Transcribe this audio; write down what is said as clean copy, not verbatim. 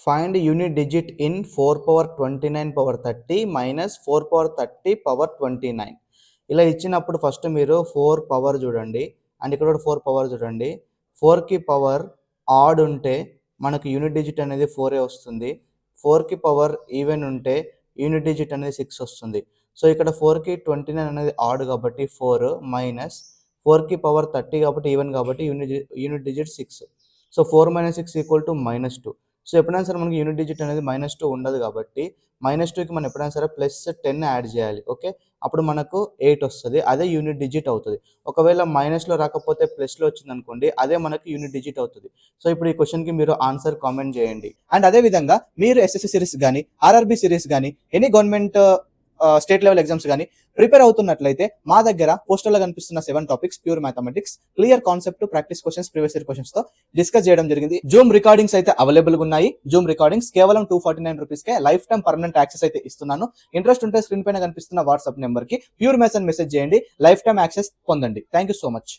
Find unit digit in 4 power 29 power 30 minus 4 power 30 power 29. ఇలా ఇచ్చినప్పుడు first మీరు 4 power చూడండి అండ్ ఇక్కడ కూడా 4 పవర్ చూడండి. 4కి పవర్ ఆడ్ ఉంటే మనకు యూనిట్ డిజిట్ అనేది 4 వస్తుంది. 4కి పవర్ ఈవెన్ ఉంటే యూనిట్ డిజిట్ అనేది 6 వస్తుంది. సో ఇక్కడ 4కి 29 అనేది ఆడ్ కాబట్టి 4 మైనస్ 4కి పవర్ 30 కాబట్టి ఈవెన్ కాబట్టి unit digit 6. So 4 minus 6 equal to -2. So ఎప్పుడైనా సరే మనకి యూనిట్ డిజిట్ అనేది -2 ఉండదు కాబట్టి -2కి మనం ఎప్పుడైనా సరే +10 యాడ్ చేయాలి. ఓకే, అప్పుడు మనకు 8 వస్తుంది. అదే యూనిట్ డిజిట్ అవుతుంది. ఒకవేళ మైనస్లో రాకపోతే ప్లస్లో వచ్చింది అనుకోండి, అదే మనకి యూనిట్ డిజిట్ అవుతుంది. సో ఇప్పుడు ఈ క్వశ్చన్కి మీరు ఆన్సర్ కామెంట్ చేయండి. అండ్ అదే విధంగా మీరు ఎస్ఎస్సి సిరీస్ కానీ ఆర్ఆర్బి సిరీస్ కానీ any government state level exams కానీ ప్రిపేర్ అవుతున్నట్లయితే మా దగ్గర పోస్టర్లో కనిపిస్తున్న 7 topics pure mathematics, clear concept, practice questions, previous year questions తో డిస్కస్ చేయడం జరిగింది. జూమ్ రికార్డింగ్స్ అయితే అవైలబుల్ గా ఉన్నాయి. జూమ్ రికార్డింగ్స్ కేవలం 249 రూపీస్ కే లైఫ్ టైం పర్మనెంట్ యాక్సెస్ అయితే ఇస్తున్నాను. ఇంట్రెస్ట్ ఉంటే స్క్రీన్ పైన కనిపిస్తున్న వాట్సాప్ నెంబర్ కి ప్యూర్ మ్యాథ్స్ అని మెసేజ్ చేయండి. లైఫ్ టైం యాక్సెస్ పొందండి. Thank you so much.